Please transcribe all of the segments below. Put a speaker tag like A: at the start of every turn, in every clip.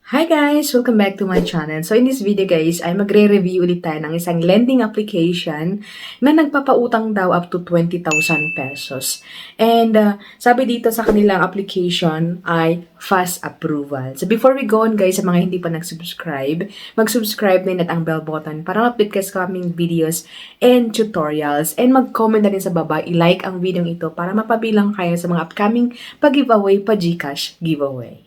A: Hi guys! Welcome back to my channel. So in this video guys, ay magre-review ulit tayo ng isang lending application na nagpapautang daw up to 20,000 pesos. And sabi dito sa kanilang application ay fast approval. So before we go on guys, sa mga hindi pa nag-subscribe, mag-subscribe din at ang bell button para ma-update ka sa coming videos and tutorials. And mag-comment na rin sa baba, i-like ang video ito para mapabilang kayo sa mga upcoming pag-giveaway, pa-Gcash giveaway.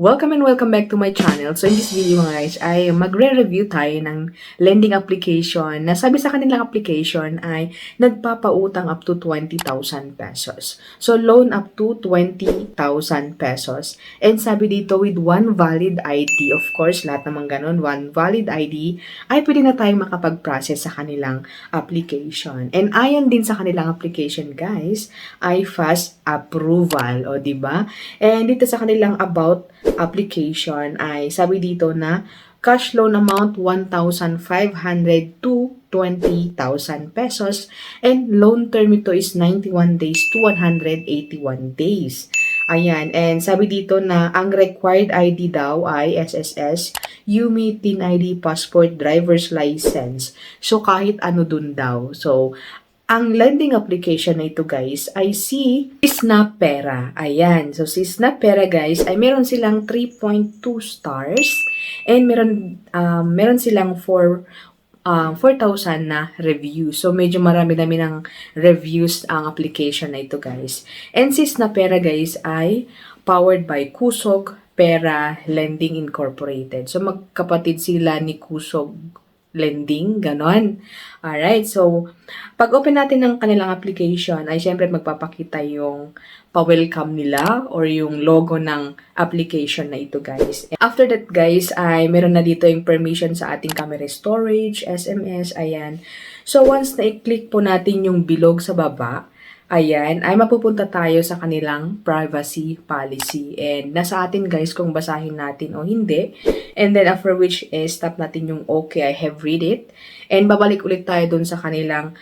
A: Welcome and welcome back to my channel. So in this video mga guys ay magre-review tayo ng lending application na sabi sa kanilang application ay nagpapautang up to 20,000 pesos. So loan up to 20,000 pesos. And sabi dito with one valid ID, of course lahat naman ganun, one valid ID ay pwede na tayong makapag-process sa kanilang application. And ayon din sa kanilang application guys ay fast approval, o diba? And dito sa kanilang about application ay sabi dito na cash loan amount 1,500 to 20,000 pesos and loan term ito is 91 days to 181 days. Ayan, and sabi dito na ang required ID daw ay SSS, UMI, TIN ID, passport, driver's license. So kahit ano dun daw. So ang lending application na ito guys ay si Snapera. Ayan. So si Snapera guys ay meron silang 3.2 stars and meron silang 4,000 na reviews. So medyo marami-dami ng reviews ang application na ito guys. And si Snapera guys ay powered by Kusog Pera Lending Incorporated. So magkapatid sila ni Kusog Lending, ganon. Alright, so pag open natin ng kanilang application ay syempre magpapakita yung pa-welcome nila or yung logo ng application na ito guys. After that guys ay meron na dito yung permission sa ating camera storage, SMS, ayan. So once na i-click po natin yung bilog sa baba, ayan, ay mapupunta tayo sa kanilang privacy policy. And nasa atin guys kung basahin natin o hindi. And then after which is tap natin yung okay, I have read it. And babalik ulit tayo dun sa kanilang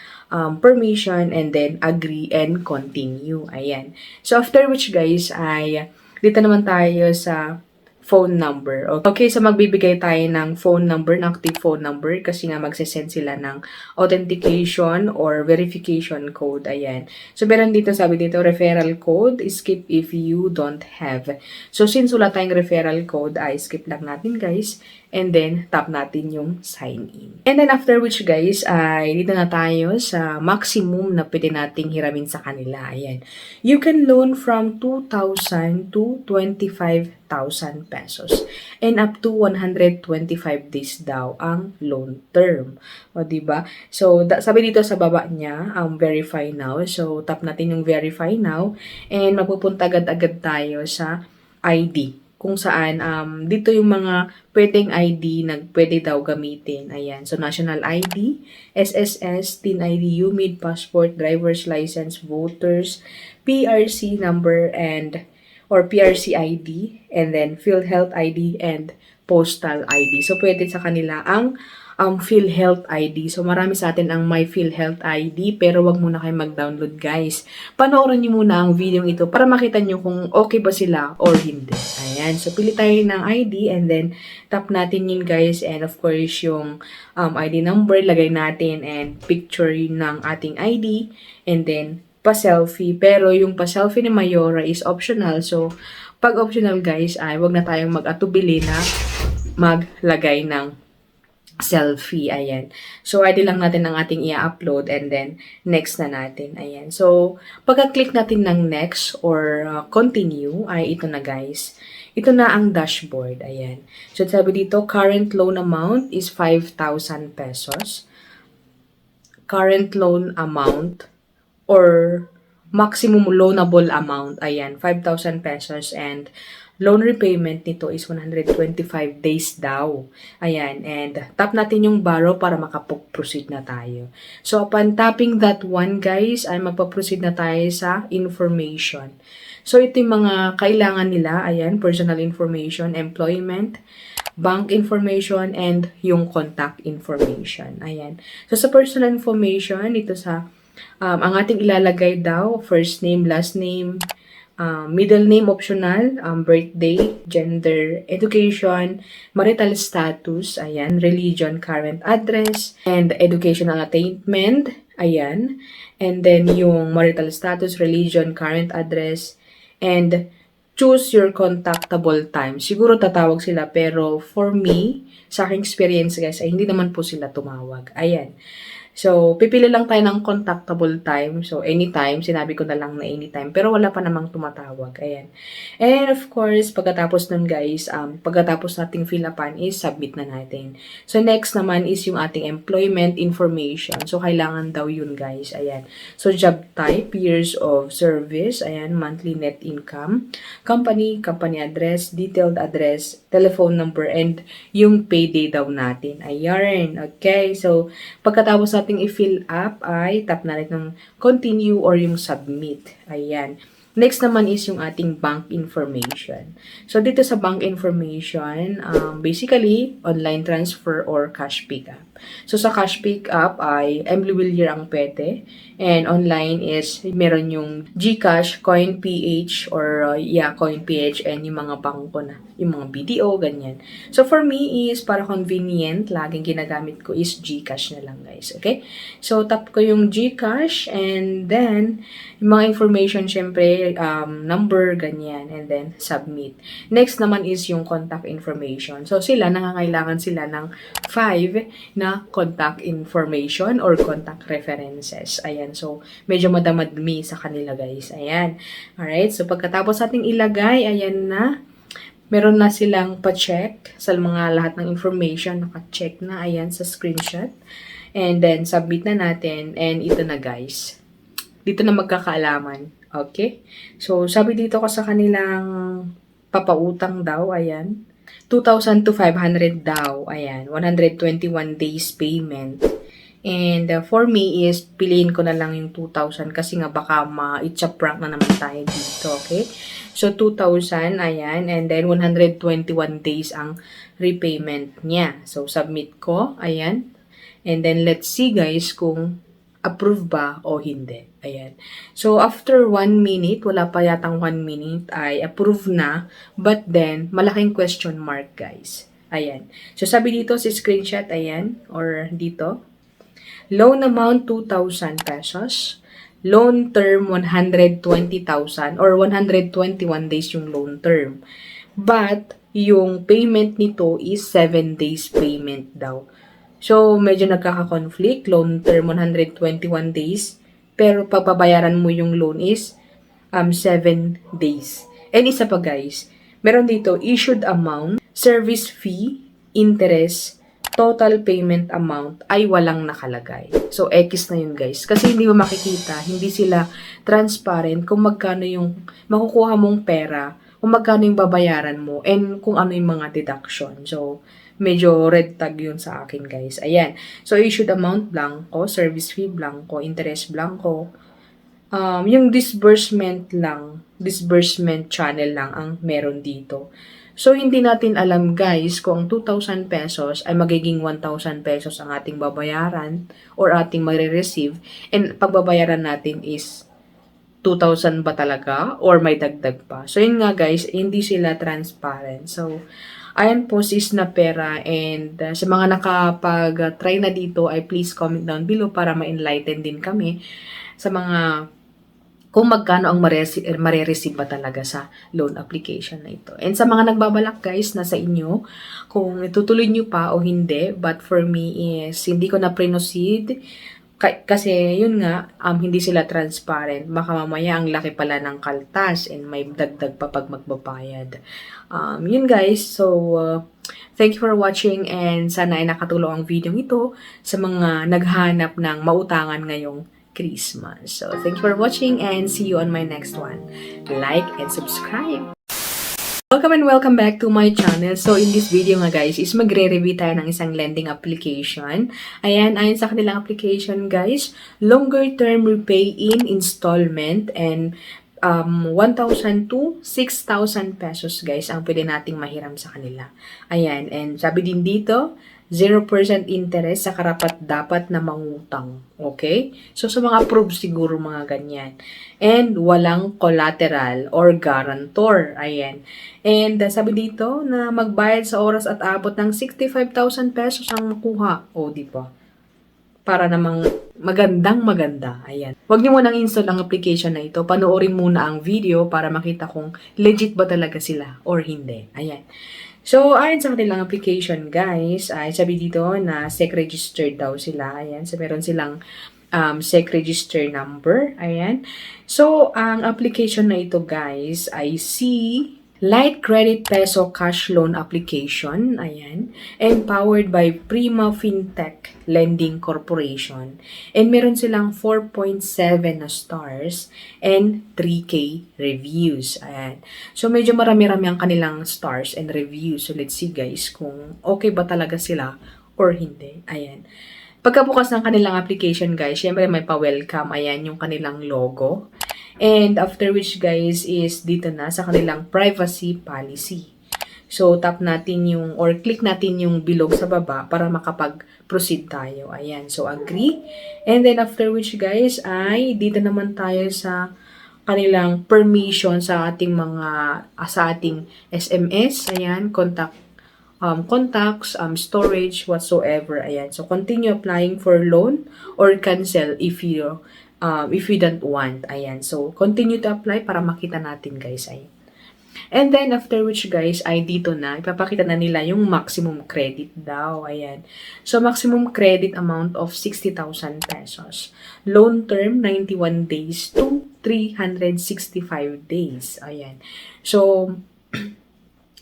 A: permission and then agree and continue. Ayan. So after which guys ay dito naman tayo sa phone number. Okay, so magbibigay tayo ng phone number, ng active phone number kasi nga magsisend sila ng authentication or verification code. Ayan. So meron dito, sabi dito, referral code, skip if you don't have. So since wala tayong referral code, ay skip lang natin guys. And then, tap natin yung sign in. And then after which guys, ay dito na tayo sa maximum na pwede nating hiramin sa kanila. Ayan. You can loan from 2,000 to 25,000 pesos. And up to 125 days daw ang loan term. O, diba? So, sabi dito sa baba niya, verify now. So, tap natin yung verify now. And mapupunta agad-agad tayo sa ID. Kung saan, dito yung mga pwedeng ID na pwede daw gamitin. Ayan. So, national ID, SSS, TIN ID, UMID, passport, driver's license, voters, PRC number, or PRC ID, and then PhilHealth ID, and postal ID. So, pwede sa kanila ang PhilHealth ID. So, marami sa atin ang My PhilHealth ID, pero wag muna kayo mag-download, guys. Panoorin niyo muna ang video ito para makita niyo kung okay ba sila or hindi. Ayan. So, pili tayo ng ID and then tap natin yun, guys. And of course, yung ID number, lagay natin and picture ng ating ID. And then, pa-selfie. Pero yung pa-selfie ni Mayora is optional. So, pag optional, guys, ay wag na tayong mag-atubili na maglagay ng selfie. Ayan. So, ID lang natin ang ating i-upload and then next na natin. Ayan. So, pagka-click natin ng next or continue, ay ito na guys. Ito na ang dashboard. Ayan. So, sabi dito, current loan amount is 5,000 pesos. Current loan amount or maximum loanable amount, ayan, 5,000 pesos and loan repayment nito is 125 days daw. Ayan, and tap natin yung borrow para makapag-proceed na tayo. So, upon tapping that one, guys, ay magpa-proceed na tayo sa information. So, ito yung mga kailangan nila. Ayan, personal information, employment, bank information, and yung contact information. Ayan. So, sa personal information, ito sa Ang ating ilalagay daw, first name, last name, middle name optional, birthday, gender, education, marital status, ayan, religion, current address, and educational attainment, ayan. And then yung marital status, religion, current address, and choose your contactable time. Siguro tatawag sila, pero for me, sa aking experience guys, ay hindi naman po sila tumawag. Ayan. So, pipili lang tayo ng contactable time. So, anytime. Sinabi ko na lang na anytime. Pero wala pa namang tumatawag. Ayan. And of course, pagkatapos nun guys, pagkatapos nating fill upan is submit na natin. So, next naman is yung ating employment information. So, kailangan daw yun guys. Ayan. So, job type, years of service, ayan, monthly net income, company address, detailed address, telephone number, and yung payday daw natin. Ayan. Okay. So, pagkatapos natin i-fill up ay tap natin ng continue or yung submit. Ayan. Next naman is yung ating bank information. So, dito sa bank information, basically, online transfer or cash pickup. So, sa cash pickup ay Emily Villar ang pwede. And online is, meron yung GCash, CoinPH, or CoinPH, and yung mga bangko na. Yung mga BDO, ganyan. So, for me is, para convenient, laging ginagamit ko is GCash na lang, guys. Okay? So, tap ko yung GCash, and then, yung mga information, syempre, number, ganyan, and then, submit. Next naman is yung contact information. So, nangangailangan sila ng 5 na contact information or contact references. Ayan. So, medyo madamadmi sa kanila, guys. Ayan. Alright. So, pagkatapos ating ilagay, ayan na. Meron na silang pa-check sa mga lahat ng information. Naka-check na. Ayan, sa screenshot. And then, submit na natin. And ito na, guys. Dito na magkakaalaman. Okay? So, sabi dito ko sa kanilang papautang daw. Ayan. 2,000 to 500 daw. Ayan. 121 days payment. And for me is, piliin ko na lang yung 2,000 kasi nga baka ma-itcha-prank na naman tayo dito. Okay? So, 2,000. Ayan. And then, 121 days ang repayment niya. So, submit ko. Ayan. And then, let's see guys kung approve ba o hindi. Ayan. So, after 1 minute, wala pa yatang 1 minute, ay approve na. But then, malaking question mark, guys. Ayan. So, sabi dito si screenshot, ayan, or dito. Loan amount, 2,000 pesos. Loan term, 120,000 or 121 days yung loan term. But, yung payment nito is 7 days payment daw. So, medyo nagkaka-conflict. Loan term, 121 days. Pero, pagbabayaran mo yung loan is 7 days. And isa pa guys, meron dito, issued amount, service fee, interest, total payment amount ay walang nakalagay. So, X na yun guys. Kasi hindi mo makikita, hindi sila transparent kung magkano yung makukuha mong pera, kung magkano yung babayaran mo, and kung ano yung mga deduction. So, medyo red tag yun sa akin, guys. Ayan. So, issued amount, blanco. Service fee, blanco. Interest, blanco. Yung disbursement channel lang ang meron dito. So, hindi natin alam, guys, kung 2,000 pesos ay magiging 1,000 pesos ang ating babayaran or ating marireceive. And pagbabayaran natin is 2,000 ba talaga or may dagdag pa. So, yun nga, guys, hindi sila transparent. So, ayan po sis na pera, and sa mga nakapag-try na dito ay please comment down below para ma-enlighten din kami sa mga kung magkano ang mare-receive ba talaga sa loan application na ito. And sa mga nagbabalak guys, nasa inyo kung itutuloy nyo pa o hindi, but for me is hindi ko na proceed kasi yun nga, hindi sila transparent. Baka mamaya ang laki pala ng kaltas and may dagdag pa pag magbabayad. Yun guys, so thank you for watching, and sana ay nakatulong ang video ito sa mga naghanap ng mautangan ngayong Christmas. So thank you for watching and see you on my next one. Like and subscribe! Welcome and welcome back to my channel. So, in this video nga guys, is magre-review tayo ng isang lending application. Ayan, ayon sa kanilang application guys, longer term repay in installment and 1,000 to 6,000 pesos guys ang pwede nating mahiram sa kanila. Ayan, and sabi din dito, 0% interest sa karapat-dapat na mangutang. Okay? So, sa mga approved siguro mga ganyan. And walang collateral or guarantor. Ayan. And sabi dito na magbayad sa oras at abot ng 65,000 pesos ang makuha. O, di ba? Para namang maganda. Ayan. Huwag niyo munang install ang application na ito. Panoorin muna ang video para makita kung legit ba talaga sila or hindi. Ayan. So, ayon sa kanilang application, guys, ay sabi dito na SEC registered daw sila. Ayan. So, meron silang SEC register number. Ayan. So, ang application na ito, guys, ay Light Credit Peso Cash Loan Application. Ayan. And powered by Prima Fintech Lending Corporation. And meron silang 4.7 na stars and 3K reviews. Ayan. So, medyo marami-rami ang kanilang stars and reviews. So, let's see guys kung okay ba talaga sila or hindi. Ayan. Pagkabukas ng kanilang application guys, syempre may pa-welcome. Ayan yung kanilang logo. And after which guys is dito na sa kanilang privacy policy. So, tap natin yung, or click natin yung bilog sa baba para makapag-proceed tayo. Ayan. So, agree. And then, after which, guys, ay dito naman tayo sa kanilang permission sa ating sa ating SMS. Ayan. Contacts, storage, whatsoever. Ayan. So, continue applying for loan or cancel if you don't want. Ayan. So, continue to apply para makita natin, guys. Ayan. And then, after which guys, ay dito na, ipapakita na nila yung maximum credit daw. Ayan. So, maximum credit amount of 60,000 pesos. Loan term, 91 days to 365 days. Ayan. So,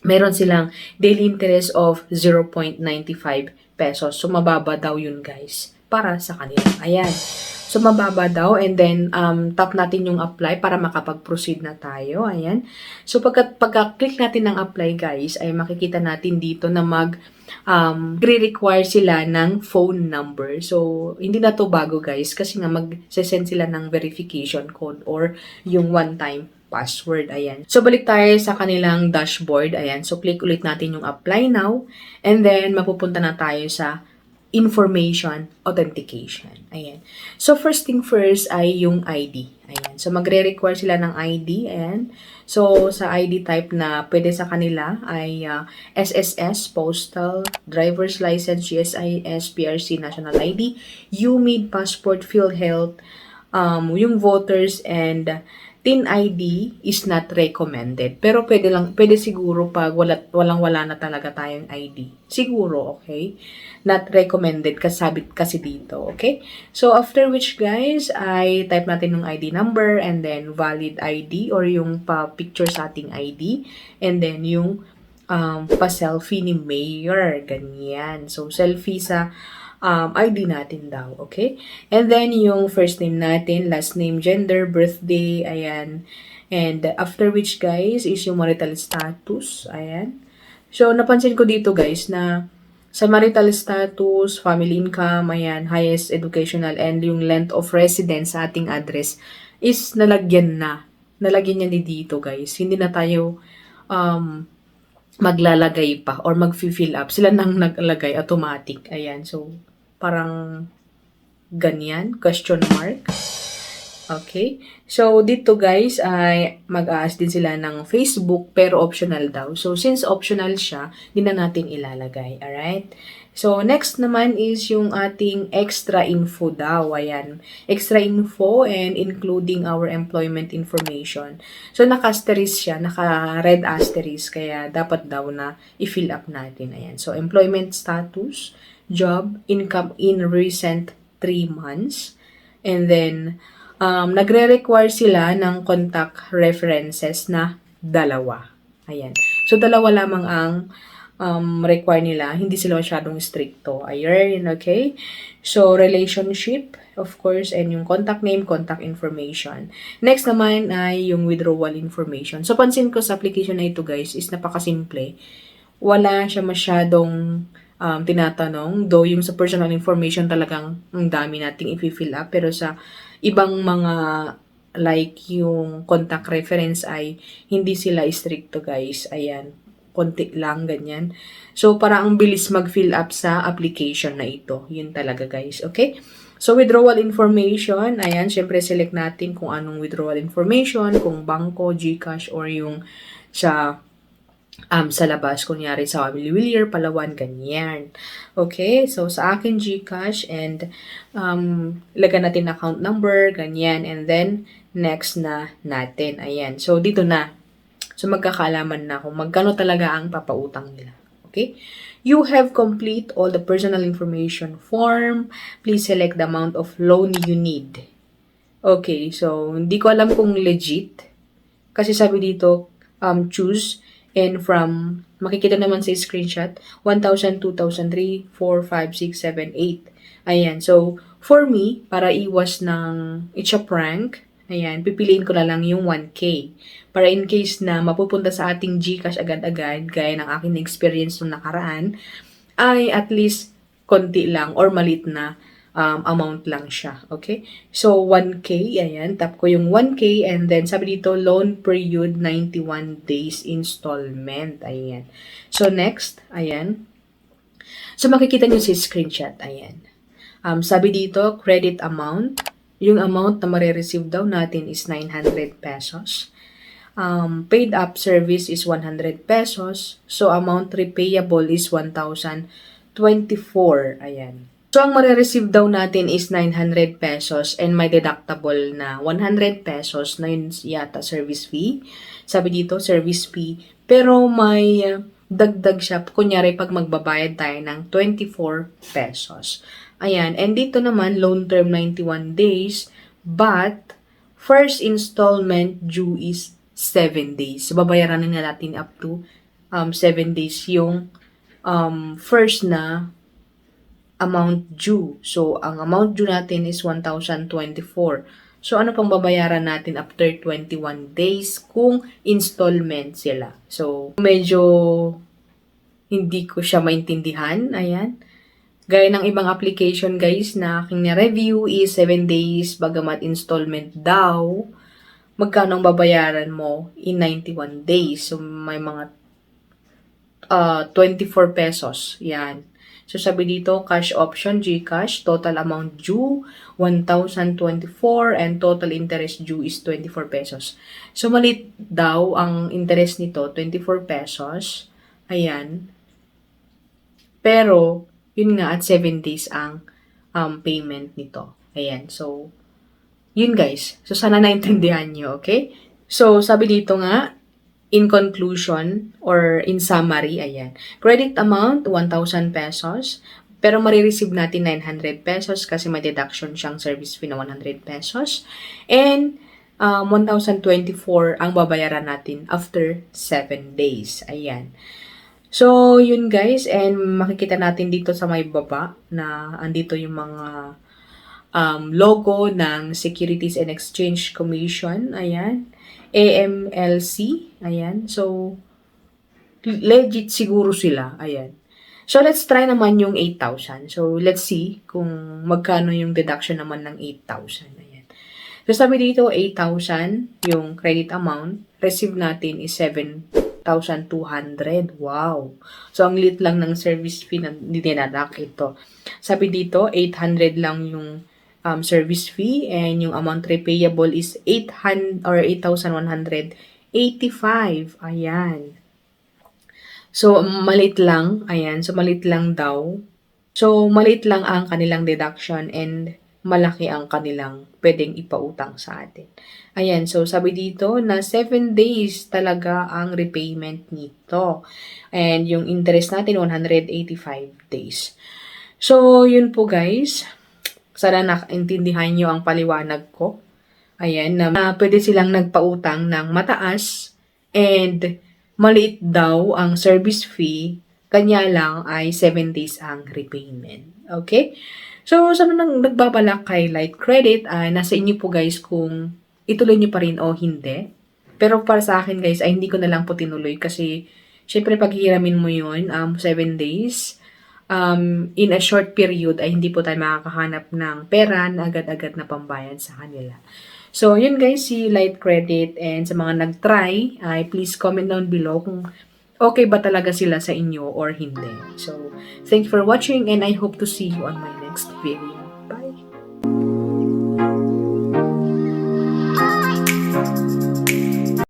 A: meron silang daily interest of 0.95 pesos. So, mababa daw yun guys para sa kanila. Ayan. So, mababa daw. And then, tap natin yung apply para makapag-proceed na tayo. Ayan. So, pagka-click natin ng apply, guys, ay makikita natin dito na re-require sila ng phone number. So, hindi na to bago, guys. Kasi nga, mag-send sila ng verification code or yung one-time password. Ayan. So, balik tayo sa kanilang dashboard. Ayan. So, click ulit natin yung apply now. And then, mapupunta na tayo sa information authentication. Ayan. So, first thing first ay yung ID. Ayan. So, magre-require sila ng ID. Ayan. So, sa ID type na pwede sa kanila ay SSS, Postal, Driver's License, GSIS, PRC, National ID, UMID, Passport, PhilHealth, yung voters and TIN ID is not recommended. Pero pwede siguro pag walang-wala na talaga tayong ID. Siguro, okay? Not recommended kasi dito, okay? So, after which, guys, ay type natin yung ID number and then valid ID or yung pa-picture sa ating ID and then yung pa-selfie ni Mayor. Ganyan. So, selfie sa ID natin daw, okay? And then, yung first name natin, last name, gender, birthday, ayan. And after which, guys, is yung marital status, ayan. So, napansin ko dito, guys, na sa marital status, family income, ayan, highest educational, and yung length of residence sa ating address is nalagyan na. Nalagyan niya dito, guys. Hindi na tayo maglalagay pa or mag-fill up. Sila nang naglagay automatic. Ayan. So, parang ganyan. Question mark. Okay. So, dito guys, ay mag-a-ask din sila ng Facebook pero optional daw. So, since optional siya, hindi na natin ilalagay. Alright? So, next naman is yung ating extra info daw. Ayan. Extra info and including our employment information. So, naka-asterisk siya. Naka-red asterisk. Kaya, dapat daw na i-fill up natin. Ayan. So, employment status, job, income in recent 3 months. And then, nagre-require sila ng contact references na 2. Ayan. So, 2 lamang ang require nila. Hindi sila masyadong stricto. Ayun, okay? So, relationship, of course, and yung contact name, contact information. Next naman ay yung withdrawal information. So, pansin ko sa application na ito, guys, is napakasimple. Wala siya masyadong tinatanong. Though, yung sa personal information talagang ang dami nating i-fill up. Pero sa ibang mga like yung contact reference ay hindi sila stricto, guys. Ayan. konti lang, ganyan. So, para ang bilis mag-fill up sa application na ito. Yun talaga, guys. Okay? So, withdrawal information, ayan, syempre select natin kung anong withdrawal information, kung bangko, GCash, or yung sa labas, kunyari sa Willier, Palawan, ganyan. Okay, so sa akin GCash and lagyan natin account number, ganyan, and then next na natin. Ayan, so dito na. So magkakaalaman na kung magkano talaga ang papautang nila. Okay? You have complete all the personal information form. Please select the amount of loan you need. Okay, so hindi ko alam kung legit. Kasi sabi dito, choose. And from, makikita naman sa screenshot, 1,000, 2,000, 3, 4, 5, 6, 7, 8. Ayan, so for me, para iwas ng it's a prank, ayan, pipiliin ko na lang yung 1K. Para in case na mapupunta sa ating GCash agad-agad, gaya ng aking experience nung nakaraan, ay at least konti lang or malit na amount lang siya. Okay? So, 1K, ayan. Tap ko yung 1K and then sabi dito, loan period 91 days installment. Ayan. So, next, ayan. So, makikita nyo si screenshot. Ayan. Sabi dito, credit amount. Yung amount na marireceive daw natin is 900 pesos. Paid up service is 100 pesos. So, amount repayable is 1,024. Ayan. So, ang marireceive daw natin is 900 pesos and may deductible na 100 pesos na yun yata service fee. Sabi dito, service fee. Pero may dagdag siya. Kunyari, pag magbabayad tayo ng 24 pesos. Ayan. And dito naman, loan term 91 days. But, first installment due is 7 days. So, babayaran na natin up to 7 days yung first na amount due. So, ang amount due natin is 1,024. So, ano pang babayaran natin after 21 days kung installment sila? So, medyo hindi ko siya maintindihan. Ayan. Gaya ng ibang application, guys, na aking na-review is 7 days, bagamat installment daw, magkano ang babayaran mo in 91 days. So, may mga 24 pesos. Yan. So, sabi dito, cash option, GCash, total amount due, 1,024, and total interest due is 24 pesos. So, malit daw ang interest nito, 24 pesos. Ayan. Pero, yun nga, at 7 days ang payment nito. Ayan. So, yun guys. So, sana naintindihan nyo, okay? So, sabi dito nga, in conclusion or in summary, ayan. Credit amount, 1,000 pesos. Pero marireceive natin 900 pesos kasi may deduction siyang service fee na 100 pesos. And 1,024 ang babayaran natin after 7 days. Ayan. So, yun guys. And makikita natin dito sa may baba na andito yung mga logo ng Securities and Exchange Commission. Ayan. AMLC. Ayan. So, legit siguro sila. Ayan. So, let's try naman yung 8,000. So, let's see kung magkano yung deduction naman ng 8,000. Ayan. So, sabi dito, 8,000 yung credit amount. Receive natin is 7,200. Wow. So, ang lit lang ng service fee na dinadak ito. Sabi dito, 800 lang yung service fee and yung amount repayable is 8,185. Ayan. So, malit lang. Ayan. So, malit lang daw. So, malit lang ang kanilang deduction and malaki ang kanilang pwedeng ipautang sa atin. Ayan. So, sabi dito na 7 days talaga ang repayment nito. And yung interest natin, 185 days. So, yun po guys. Sana nakaintindihan nyo ang paliwanag ko. Ayan, na pwede silang nagpautang ng mataas and maliit daw ang service fee, kanya lang ay 7 days ang repayment. Okay? So, sa mga nagbabalak kay Light Credit, nasa inyo po guys kung ituloy nyo pa rin o hindi. Pero para sa akin guys, ay hindi ko na lang po tinuloy kasi syempre paghihiramin mo yun, 7 days. In a short period ay hindi po tayo makakahanap ng pera na agad-agad na pambayad sa kanila. So, yun guys, si Light Credit and sa mga nag-try, ay please comment down below kung okay ba talaga sila sa inyo or hindi. So, thank you for watching and I hope to see you on my next video.